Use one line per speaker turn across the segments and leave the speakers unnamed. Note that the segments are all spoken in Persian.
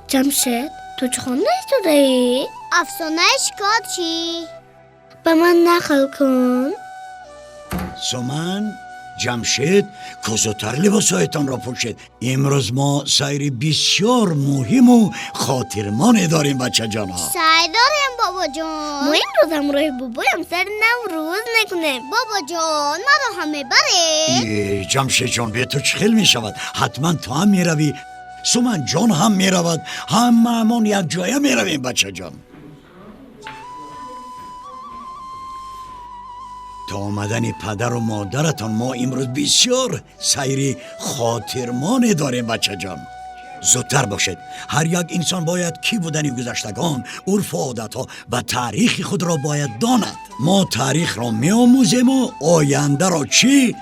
جمشید تو چه خونه تو داری؟
افسانه شکار چی؟
به من نقل کن.
سومن، جمشید کوزوتر لباسایتان را پوشید. امروز ما سیری بسیار مهم و خاطرمان داریم بچه جان ها.
سعی داریم بابا جان.
ما امروز همراه بابایم سر نوروز میکنیم.
بابا جان ما رو همه بره.
جمشید جان به تو چه خیل می شود؟ حتما تو هم می روی، سومن جان هم می رود، هممون یک جایه می رویم بچه جان. تا آمدن پدر و مادرتان ما امروز بسیار سیری خاطرمان داریم بچه جان. زودتر باشید. هر یک انسان باید کی بودن گذشتگان، عرف و عادتها و تاریخ خود را باید داند. ما تاریخ را می آموزیم و آینده را چی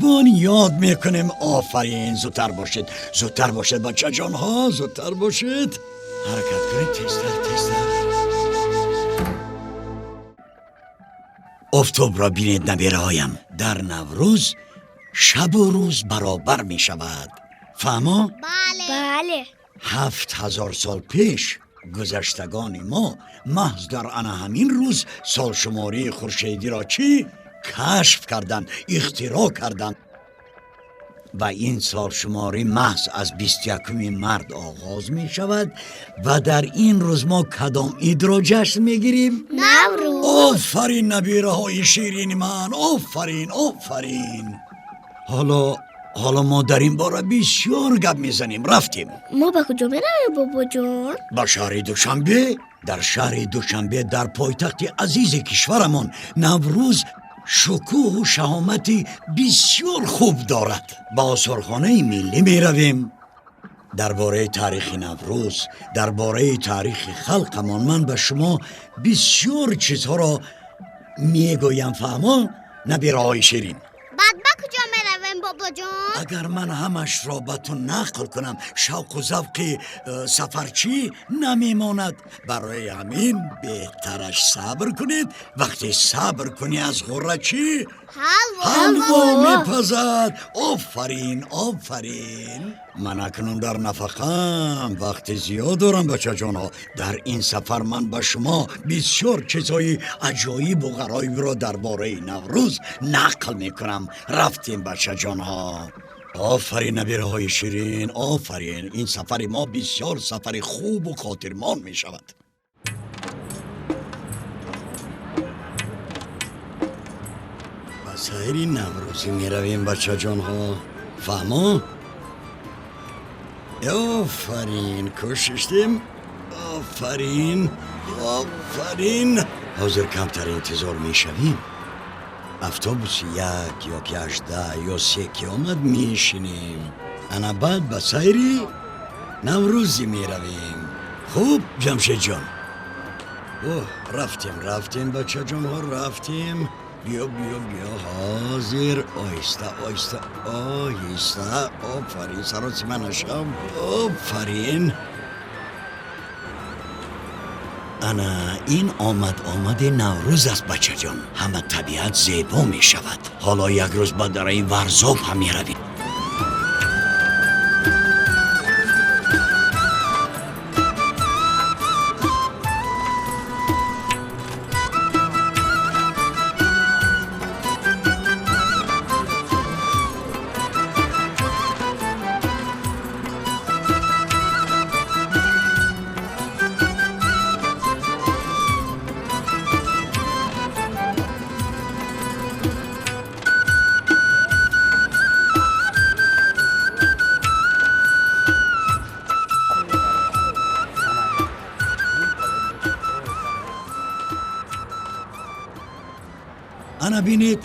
بنیاد میکنیم. آفرین، زودتر باشید، زودتر باشید بچه جان ها، زودتر باشید. حرکت کنید، تیزتر. افتوب را بینید نبیره هایم، در نوروز شب و روز برابر می شود. فهمو؟
بله.
7000 سال پیش گذشتگان ما محض در آن همین روز سال شماری خورشیدی را چی؟ کشف کردند، اختراع کردند. و این سال شماری محض از 21 مرد آغاز می شود و در این روز ما کدام عید را جشن می گیریم؟
نوروز.
آفرین نبیره های شیرین من، آفرین. حالا ما در این باره بسیار گپ میزنیم. رفتیم.
ما به کجا میرویم بابا جان؟
به شهر دوشنبه. در شهر دوشنبه در پایتخت عزیز کشورمان نوروز شکوه و شهامتی بسیار خوب دارد. با آثارخانه ملی می رویم. درباره تاریخ نوروز، درباره تاریخ خلقمان من به شما بسیار چیزها را میگویم. فهمو نبیره های شیرین؟
بعد به کجا میرویم بابا جان؟
اگر من همش را به تو نقل کنم شوق و ذوق سفرچی نمیماند. برای همین بهترش صبر کنید. وقتی صبر کنی از غره چی؟ حلوا میپزد. آفرین. من اکنون در نفقم وقت زیاد دارم بچه جان ها. در این سفر من به شما بسیار چیزای عجایب و غرایب را درباره نوروز نقل میکنم. رفتیم بچه جان ها. آفرین نبیره های شیرین، آفرین. این سفر ما بسیار سفر خوب و خاطرمان می شود. و سهری نوروزی می رویم بچه جان ها. فهمو؟ آفرین، کوششتیم. آفرین. حاضر کمتر انتظار می شویم. اتوبوس 1 یا که 18 یا 3 که آمد میشینیم. انا بعد به سیری نوروزی می رویم. خوب جمشید جان. رفتیم بچه جان ها، رفتیم. بیا حاضر. آیسته. آفرین، سراسی من اشم. آفرین. انا این آمد نوروز است بچه جان. همه طبیعت زیبا می شود. حالا یک روز بعد در این ورزاب هم می رویم. انا بینید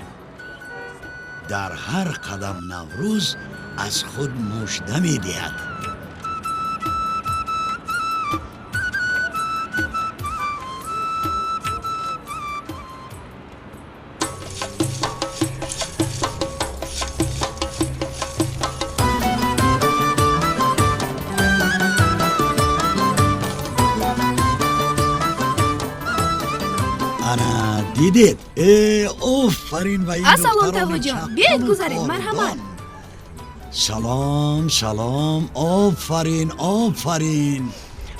در هر قدم نوروز از خود مژده می دهد. انا دیدید؟ آفرین. و این
السلام توا جان، بیاید گذارید. مرحبا.
سلام. آفرین.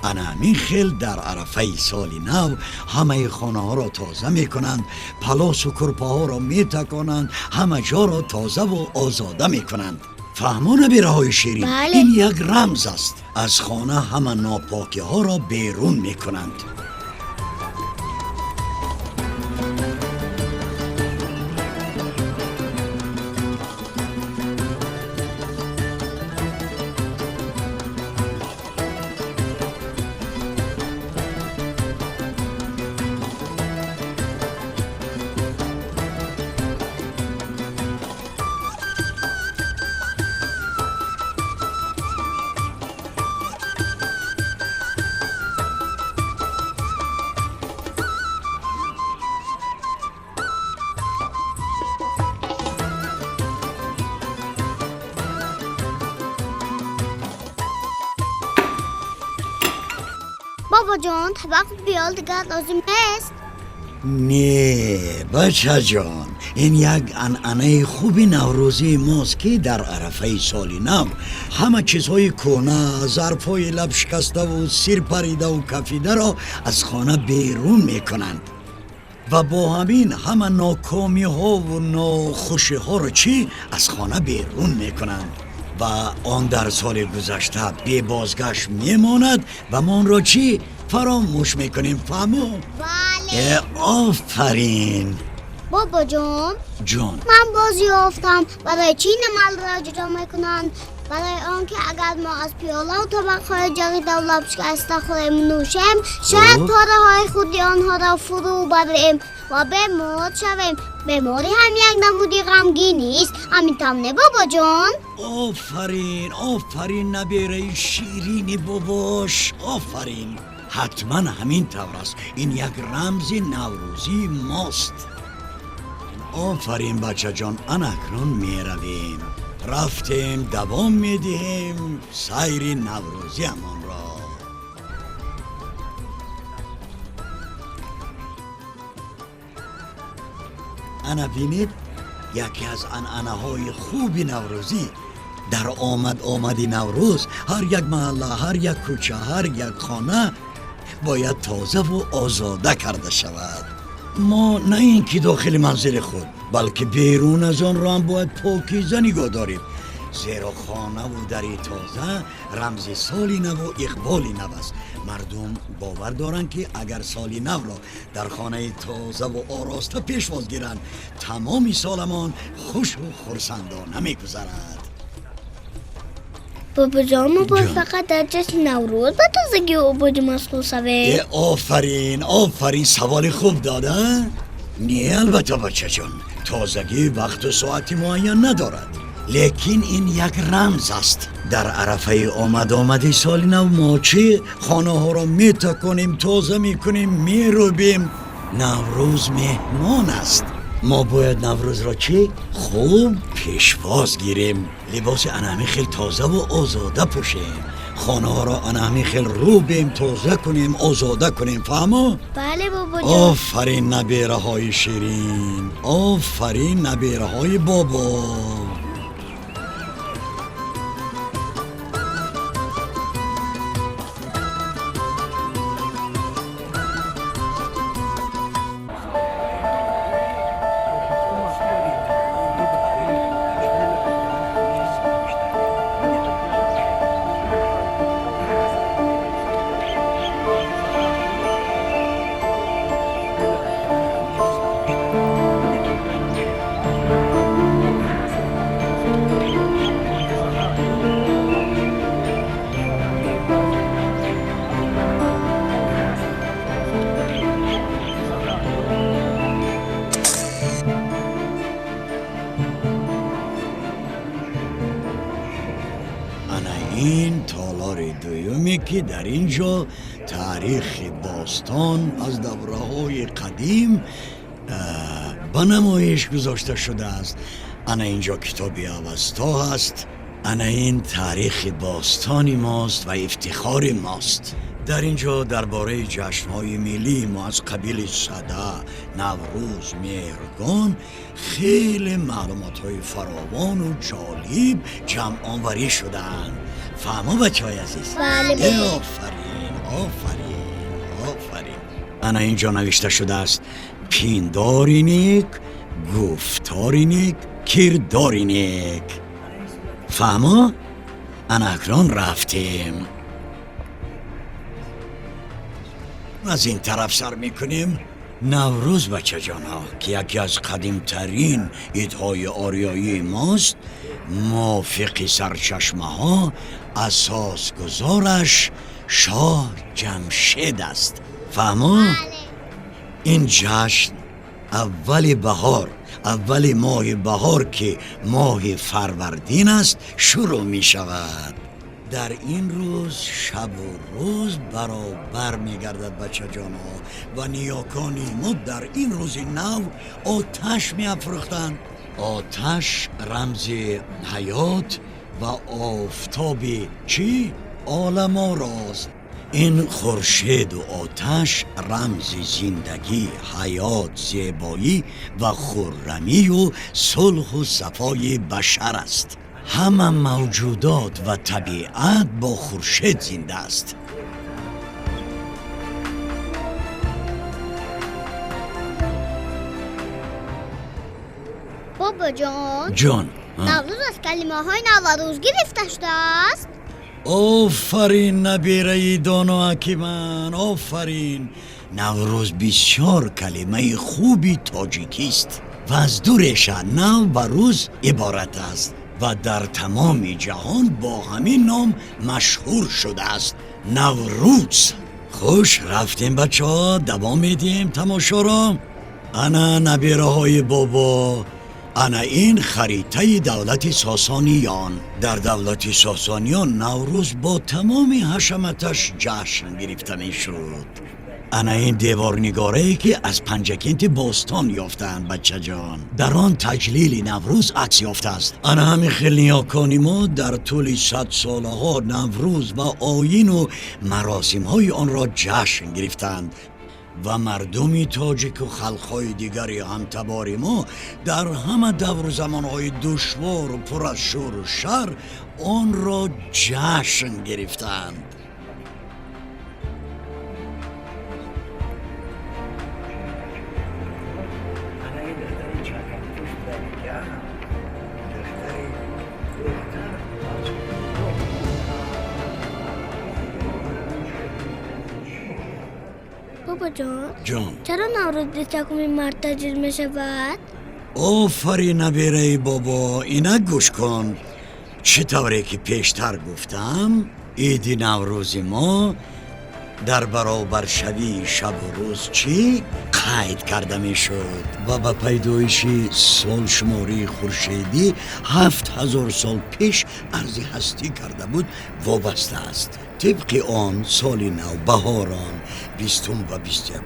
انا همین خیل در عرفه سال نو همه خانه ها را تازه می کنند، پلاس و کرپه ها را می تکانند، همه جا را تازه و آزاده می کنند. فهمان بیره های شیرین،
بله.
این یک رمز است. از خانه همه ناپاکی ها را بیرون می کنند.
بابا جان طبق بیال دیگر لازم نیست.
نه بچه جان، این یک عنعنه خوبی نوروزی ماست که در عرفه سال نو همه چیزهای کهنه، ظرفهای لب شکسته و سیر پریده و کفیده را از خانه بیرون میکنند و با همین همه ناکامی ها و ناخوشی ها را چی از خانه بیرون میکنند و آن در سال گذشته بی بازگشت میماند و ما آن را چی فراموش میکنیم. فهمو؟
بله.
آفرین
بابا جان
جان.
من باز یافتم برای چی نمال را جدا میکنند؟ برای آنکه اگر ما از پیاله و طبقهای جدید و لب شکسته خوریم نوشیم، شاید پاره های خودی آنها را فرو بریم و بیمار شویم. بیماری هم یک نمودی غمگینی است. همین تمنه بابا جان.
آفرین آفرین نبیره شیرینی باباش، آفرین. حتما همین طور است. این یک رمز نوروزی ماست. آفرین بچه جان، اکنون می رویم، رفتیم دوام می دهیم سیر نوروزی امان را. انا بینید یکی از عنعنه های خوبی نوروزی در آمدی نوروز هر یک محله، هر یک کوچه، هر یک خانه باید تازه و آزاده کرده شود. ما نه اینکه داخل منزل خود بلکه بیرون از آن را هم باید پاکیزه نگاه داریم، زیرا خانه و دری تازه رمز سالی نو و اقبالی نو است. مردم باور دارند که اگر سالی نو را در خانه تازه و آراسته پیشواز گیرند، تمامی سالمان خوش و خرسندانه می‌گذرد.
بابا جان ما باید فقط در جشن نوروز به تازگی و عبودی مشغول شویم.
آفرین آفرین، سوال خوب داده. نه البته بچه جان، تازگی وقت و ساعتی معین ندارد، لیکن این یک رمز است. در عرفه آمدی سال نو ما چی خانه ها را می تکنیم، تازه می کنیم، می روبیم. نوروز مهمان است. ما باید نوروز را چی خوب پیشواز گیریم، لباس انعمی خیل تازه و آزاده پوشیم، خانه ها را انعمی خیل روبیم، تازه کنیم، آزاده کنیم. فهمو؟
بله بابا جان.
آفرین نبیره های شیرین، آفرین نبیره های بابا. این تالار دویمی که در اینجا تاریخ باستان از دوره‌های قدیم به نمایش گذاشته شده است. انا اینجا کتابی اوستا هست. انا این تاریخ باستانی ماست و افتخار ماست. در اینجا درباره جشن‌های ملی ما از قبیل صده، نوروز، مهرگان خیلی معلومات‌های فراوان و جالب جمع آوری شده‌اند. فهمو بچه‌های عزیز؟
بله.
آفرین آفرین انا اینجا نوشته شده است پینداری نیک گفتاری نیک کرداری نیک فهمو؟ انا اکران رفتیم از این طرف سر میکنیم نوروز بچه جان ها که یکی از قدیمترین عیدهای آریایی ماست موافق سرچشمه ها اساس گذارش شاه جمشید است فهمو؟ این جشن اول بهار اول ماه بهار که ماه فروردین است شروع می شود در این روز شب و روز برابر می گردد بچه جان ها و نیاکانی ما در این روز نو آتش می افروختند آتش رمز حیات و آفتاب چی؟ عالم آراست این خورشید و آتش رمز زندگی، حیات، زیبایی و خرمی و صلح و صفای بشر است همه موجودات و طبیعت با خورشید زنده است
بابا جان
جان
نوروز از کلمه های نوروز گرفته شده است
آفرین نبیره دانا حکیمن آفرین نوروز بسیار کلمه خوبی تاجیکی است و از دو ریشه نو و روز عبارت است و در تمام جهان با همین نام مشهور شده است نوروز خوش رفتیم بچه ها دوام میدیم تماشا را انا نبیره های بابا انا این خریطه دولت ساسانیان در دولت ساسانیان نوروز با تمام حشمتش جشن گرفته می شد انا این دیوار نگاره که از پنجکینت باستان یافتند بچه جان در آن تجلیل نوروز عکس یافته است انا همین خیلی نیاکانی ما در طول 100 ساله ها نوروز و آیین و مراسم های آن را جشن گرفتند و مردمی تاجیک و خلقهای دیگری همتباری ما در همه دور و زمانهای دشوار و پر از شور و شر آن را جشن گرفتند
بابا جان
جان
چرا نوروز 21 مارس تجلیل می شود؟
آفرین نبیره بابا اینا گوش کن چطوره که پیشتر گفتم عید نوروز ما در برابر شبی شب و روز چی؟ قید کرده می شد و به پیدایش سال شماری خورشیدی 7000 سال پیش عرض هستی کرده بود وابسته است طبق آن سال نو بهاران 20 و 21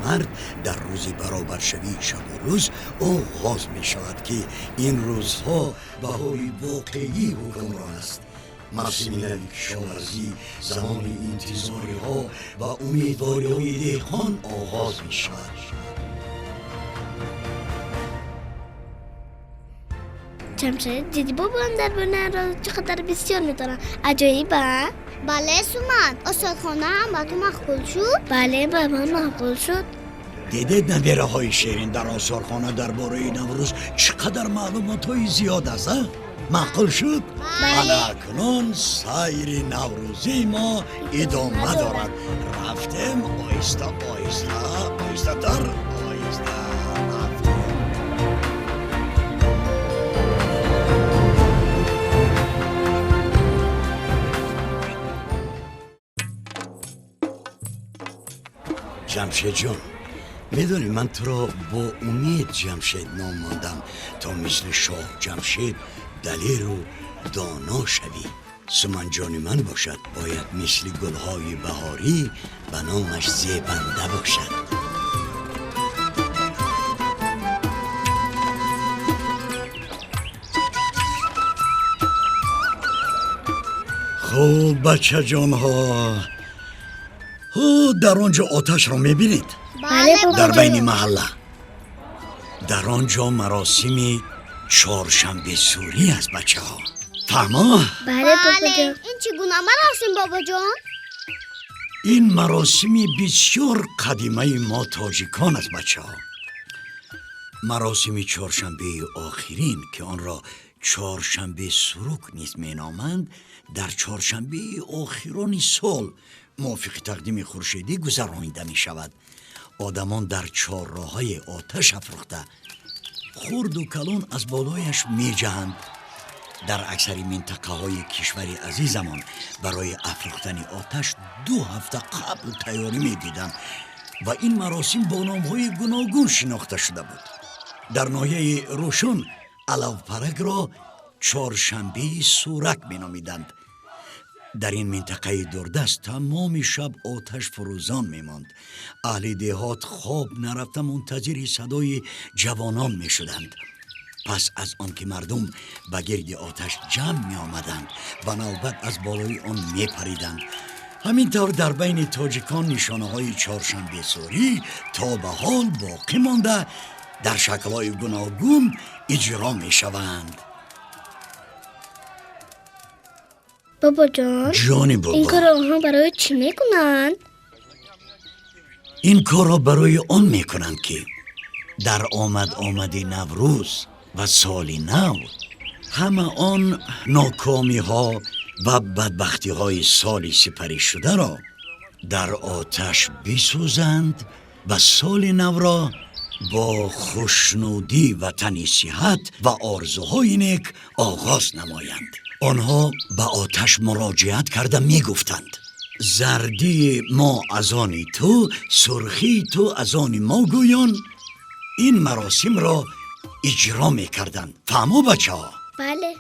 مارس در روز برابر شبی شب و روز آغاز می شود که این روزها بهاری واقعی حکمران است موسم کشاورزی زمان انتظاری ها و امیدواری های دهقان آغاز می شود
جمشید دیدی بابا در بونه نوروز چقدر بسیار میدارن عجایبه؟
بله سومن استادخانه هم با تو مخبول شد
بله بابا معقول شد
دیدید نبیره های شیرین در آثارخانه درباره نوروز چقدر معلومات های زیاد است معقول شد؟ حالا اکنون سایر نوروزی ما ادامه دارد رفتیم آیسته آیسته آیسته تر آیسته رفتیم جمشید جان میدونی من تو را با امید جمشید نام ماندم تا مثل شاه جمشید دلیر و دانا شوی سمن جان من باشد باید مثل گلهای بهاری به نامش زیبنده باشد خوب بچه جان ها در آنجا آتش را میبینید
بله بابا
در
جان.
بین محله در آنجا مراسم چهارشنبه سوری است بچه ها فهمه؟
بله بابا
بله
جان
این چگونه مراسم بابا جان
این مراسمی بسیار قدیمه ما تاجیکان است بچه ها. مراسم چهارشنبه آخرین که آن را چهارشنبه سروک نیز مینامند، در چهارشنبه آخرین سال موافق تقدیم خورشیدی گذرانیده می شود. آدمان در چهارراه‌های آتش افروخته خرد و کلان از بالایش می جهند. در اکثر منطقه های کشور عزیزمان برای افروختن آتش 2 هفته قبل تیاری می دیدند و این مراسم با نام‌های گوناگون شناخته شده بود. در ناحیه روشن علو پرک را چهارشنبه سورک می نامیدند. در این منطقه دوردست تمام شب آتش فروزان می ماند. اهل دهات خواب نرفته منتظر صدای جوانان می شدند. پس از آن که مردم به گرد آتش جمع می آمدند و نوبت از بالای آن می پریدند. همینطور در بین تاجیکان نشانه های چهارشنبه سوری تا به حال باقی مانده در شکل‌های گوناگون اجرا می شوند.
بابا جان،
جان بابا،
این کار آنها برای چی میکنند؟
این کار را برای آن میکنند که در آمد نوروز و سال نو همه آن ناکامی ها و بدبختی های سال سپری شده را در آتش بسوزند و سال نو را با خوشنودی و تنی صحت و آرزوهای نیک آغاز نمایند. آنها به آتش مراجعت کرده می گفتند زردی ما از آن تو، سرخی تو از آن ما گویان. این مراسم را اجرا می کردند. فهمو بچه ها؟
بله.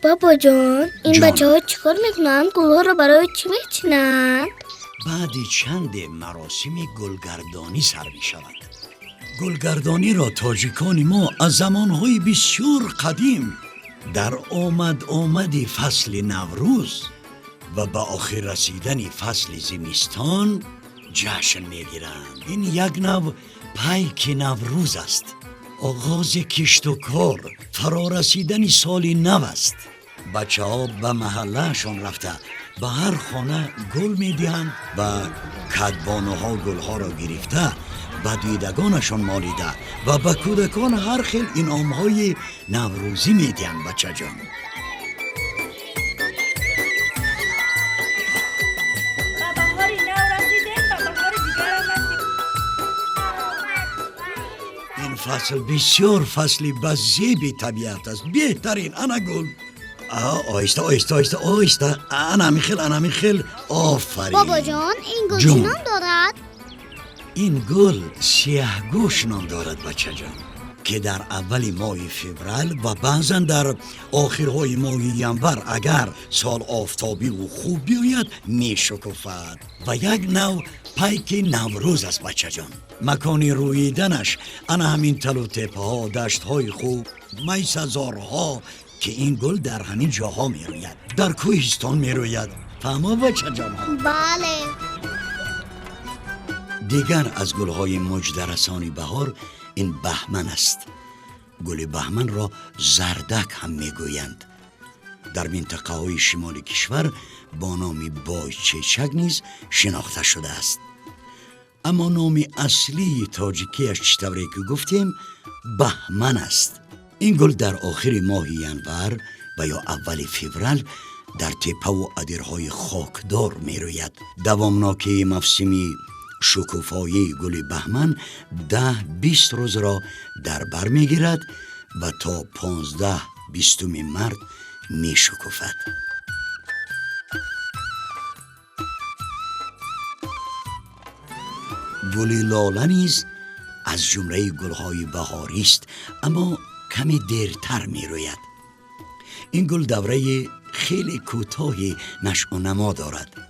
بابا جان، این بچه ها چیکار میکنن؟ گلها رو برای چی میچینن؟
بعد چند مراسم گلگردانی سر می شود. گلگردانی را تاجیکان ما از زمانهای بسیار قدیم در آمد فصل نوروز و به آخر رسیدن فصل زمستان جشن میگیرند. این یک نوع پیک نوروز است. آغاز کشت و کار، فرا رسیدن سال نو است. بچه ها به محله شان رفته به هر خانه گل می دهند و کدبانه ها گل ها را گرفته به دیدگانشان مالیده و به کودکان هر خیل انعام های نوروزی می دهند. بچه جان، این فصل بسیار فصلی بزیبی طبیعت است. بهترین انا گل. آیسته آیسته آیسته آیسته. انا میخیل آفرین.
بابا جان، این گل چی نام دارد؟
این گل سیاه گوش نام دارد بچه جان که در اول ماه فوریه و بعضا در آخرهای ماه ینور اگر سال آفتابی و خوب بیاید می شکفد و یک نوع پیک نوروز است بچه جان. مکان رویدنش انا همین تل و تپه ها، دشت های خوب، میسزارها که این گل در همین جاها می روید، در کوهستان می روید. فهمو بچه جان ها؟
بله.
دیگر از گلهای مجدرسانی بهار این بهمن است. گل بهمن را زردک هم میگویند. در منطقه های شمال کشور با نام بایچچک نیز شناخته شده است. اما نام اصلی تاجیکیش چطوری که گفتیم بهمن است. این گل در آخر ماه ینور و یا اول فوریه در تپه و ادیرهای خاکدار می روید. دوامناکی موسمی شکوفایی گل بهمن 10-20 روز را در بر می گیرد و تا 15-20 مرد می شکوفد. گل لاله نیز از جمله گلهای بهاری است اما کمی دیرتر می روید. این گل دوره خیلی کوتاهی نشأ و نما دارد.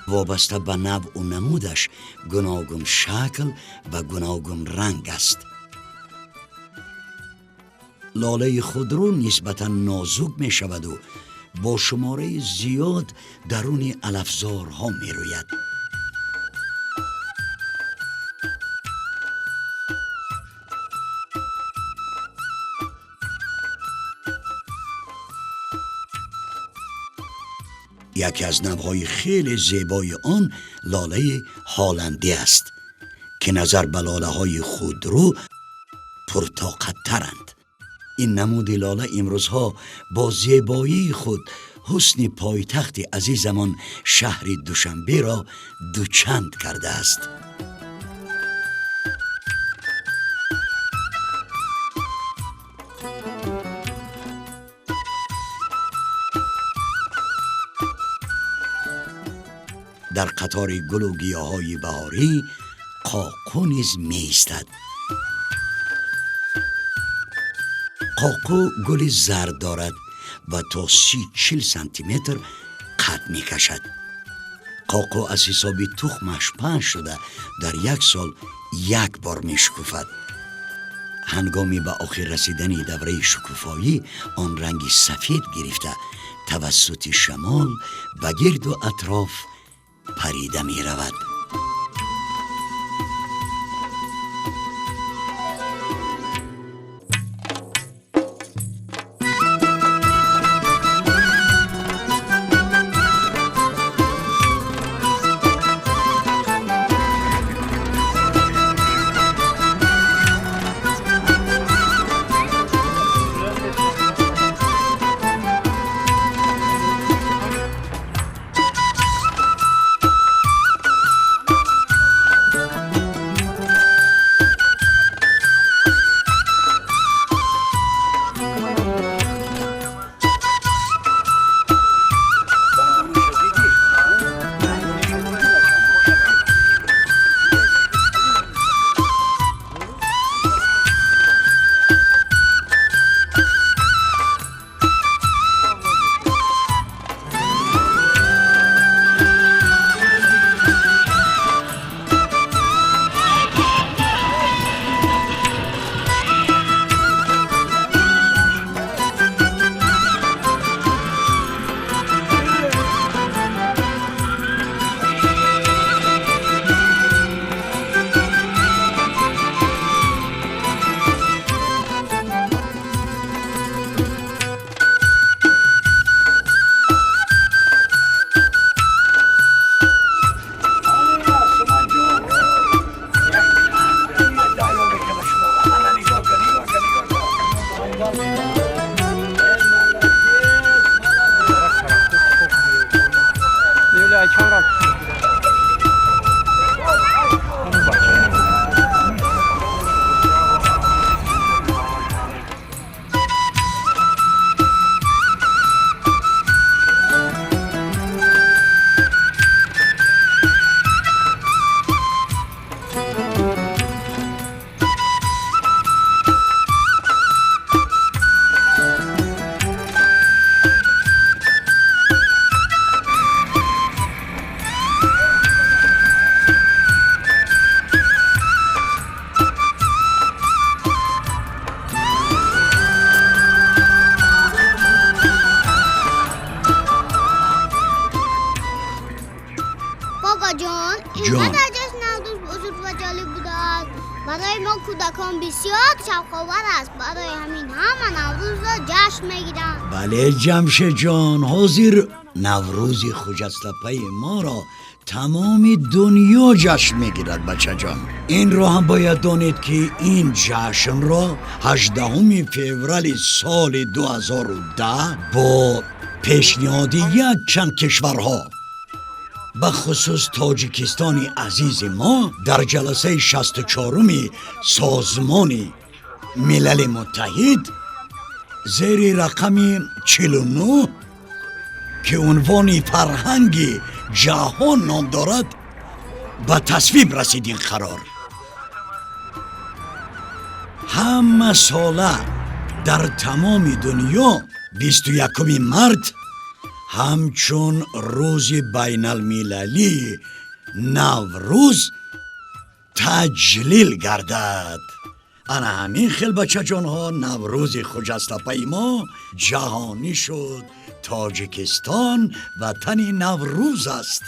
وابسته به نوع و نمودش گوناگون شکل و گوناگون رنگ است. لاله خودرو نسبتا نازک می شود و با شماره زیاد درون علفزارها می روید. یکی از نوهای خیلی زیبای آن لاله هالندی است که نظر به لاله های خودرو پرطاقت‌ترند. این نمود لاله امروزها با زیبایی خود حسن پایتخت عزیزمان شهر دوشنبه را دوچند کرده است. در قطار گل و گیاهای بهاری قاقو نیز می ایستد. قاقو گل زرد دارد و تا 30-40 سانتی متر قد می کشد. قاقو از حساب تخمش پهن شده در یک سال یک بار می شکوفد. هنگامی به آخر رسیدن دوره شکوفایی آن رنگی سفید گرفته توسط شمال و گرد و اطراف پریده می رود.
کودکان بسیار شوق‌آور است. برای همین همه نوروز را جشن میگیرند.
بله جمشید جان، حاضر نوروز خجسته ما را تمام دنیا جشن میگیرد بچه جان. این را هم باید دانید که این جشن را 18 فوریه سال 2010 با پیشنهاد یک چند کشورها به خصوص تاجیکستان عزیز ما در جلسه 64 سازمان ملل متحد زیر رقم 49 که عنوان فرهنگ جهان نام دارد به تصویب رسید. این قرار همه ساله در تمام دنیا 21 مارس همچون روز بین المللی نوروز تجلیل گردد. انا همین خیل بچه جان ها نوروز خجسته ما جهانی شد. تاجیکستان وطن نوروز است.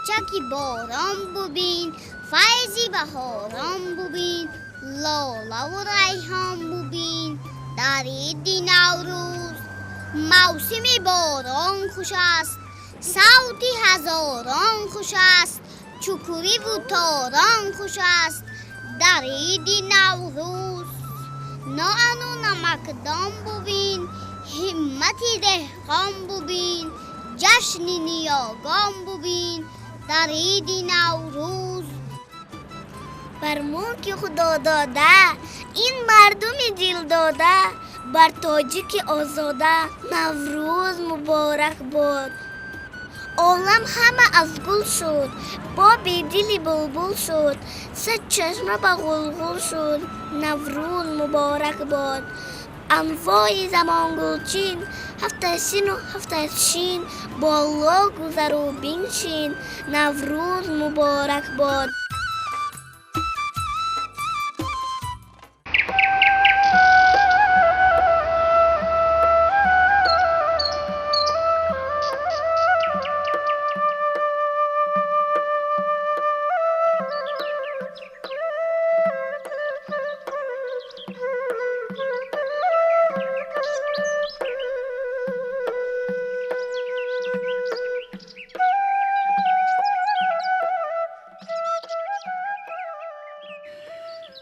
چکی باران ببین، فیضی بهاران ببین، لاله و ریحان ببین در عید نوروز. موسم باران خوش است، صوتی هزاران خوش است، چکوری و تاران خوش است در عید نوروز. نان و نمکدان ببین، همتی دهقان ببین، جشن نیاگان ببین در عید نوروز.
بر ملک خدا داده این مردم دل داده، بر تاجیک آزاده نوروز مبارک باد. عالم همه از گل شد، با بیدلی بلبل شد، صد چشمه به غلغل شد نوروز مبارک باد. انواع زمان گلچین، هفته سین و هفته شین، بالا گذر و بینشین نوروز مبارک باد.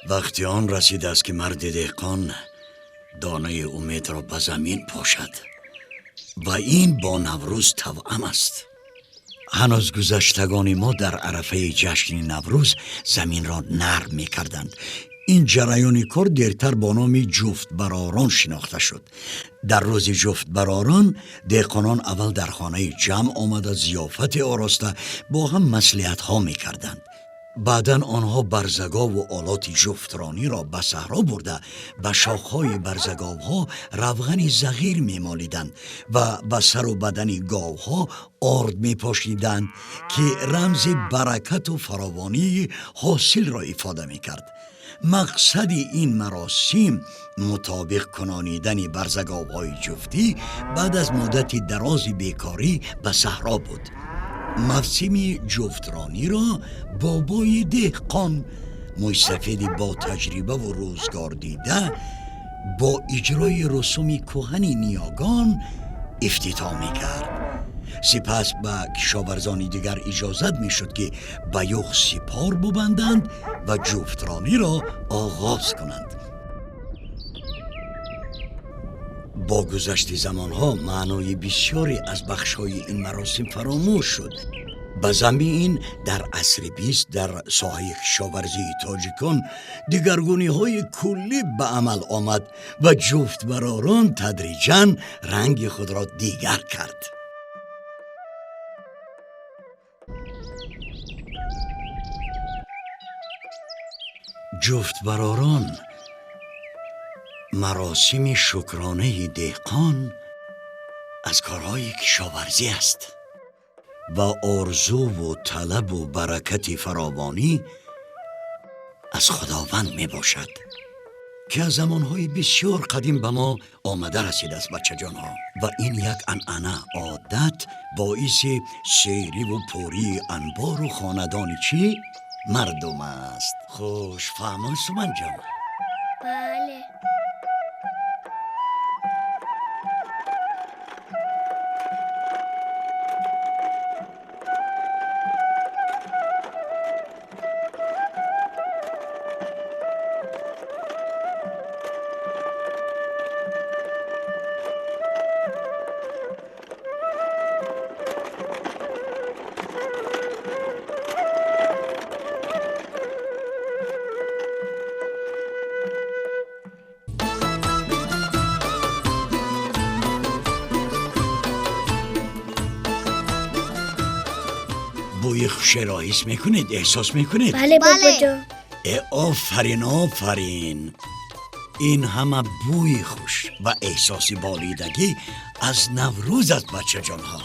وقتی آن رسیده است که مرد دهقان دانه امید را به زمین پاشد و این با نوروز توأم است. هنوز گذشتگان ما در عرفه جشن نوروز زمین را نرم می کردند. این جریان کار دیرتر با نام جفت براران شناخته شد. در روز جفت براران دهقانان اول در خانه جمع آمده ضیافت آراسته با هم مصلحت ها می کردند. بعداً آنها برزگاو و آلات جفترانی را به صحرا برده به شاخهای برزگاوها روغن زغیر می مالیدند و به سر و بدن گاوها آرد می پاشیدند که رمز برکت و فراوانی حاصل را ifade می کرد. مقصد این مراسم مطابق کنانیدن برزگاوهای جفتی بعد از مدت دراز بیکاری به صحرا بود. موسم جفترانی را بابای دهقان موسفید با تجربه و روزگار دیده با اجرای رسوم کهن نیاگان افتتاح می کرد. سپس به کشاورزان دیگر اجازت می شد که به یخ سپار ببندند و جفترانی را آغاز کنند. با گذشت زمانها معنای بسیاری از بخش‌های این مراسم فراموش شد. به زمین در عصر 20 در ساحه کشاورزی تاجیکان دگرگونی‌های کلی به عمل آمد و جفت براران تدریجاً رنگ خود را دیگر کرد. جفت براران مراسم شکرانه دهقان از کارهای کشاورزی است و آرزو و طلب و برکت فراوانی از خداوند می باشد که از زمانهای بسیار قدیم به ما آمده رسید است بچه جان ها و این یک عنعنه عادت باعث سیری و پوری انبار و خاندانی چی؟ مردم است. خوش فهمان سومن جان.
بله.
بوی خوش را حس میکنید؟ احساس میکنید؟
بله بابا جان.
آفرین آفرین. این همه بوی خوش و احساس بالیدگی از نوروز است بچه جان ها.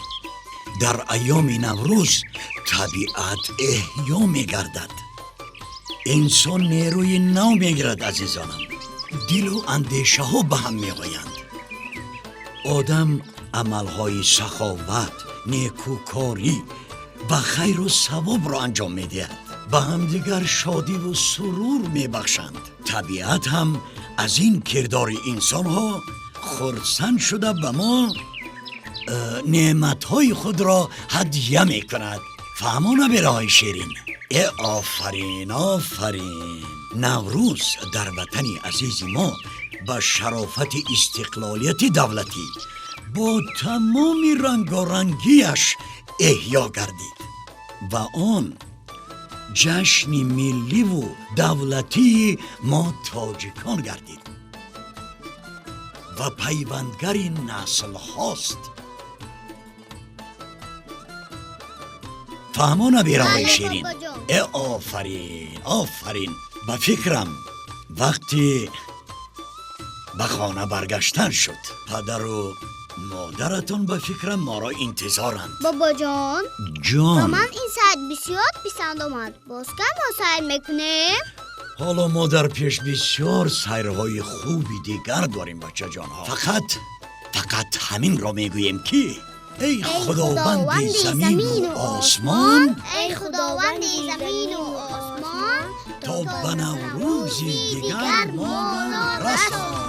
در ایام نوروز طبیعت احیا میگردد، انسان نیروی نو میگیرد عزیزانم، دل و اندیشه ها به هم میآیند، آدم عملهای سخاوت، نیکوکاری و خیر و ثواب را انجام میدهد، به همدیگر شادی و سرور میبخشند. طبیعت هم از این کردار انسان ها خرسند شده به ما نعمتهای خود را هدیه میکند. فهمانه برای شیرین. آفرین آفرین. نوروز در وطن عزیز ما با شرافت استقلالیت دولتی با تمام رنگارنگیش احیا گردید و آن جشن ملی و دولتی ما تاجیکان گردید و پیوندگر نسل هاست. فهمانه بیرای شیرین. آفرین آفرین. به فکرم وقتی به خانه برگشتن شد پدر و مادرتون به فکرم ما را انتظارند.
بابا جان
جان
من این ساعت بسیار پسند آمد. باز که ما سیر میکنیم؟
حالا ما در پیش بسیار سیرهای خوبی دیگر داریم بچه جان ها. فقط همین را میگوییم که ای خداوند زمین و آسمان،
ای خداوند زمین و آسمان،
تا به نوروزی دیگر ما را رسان.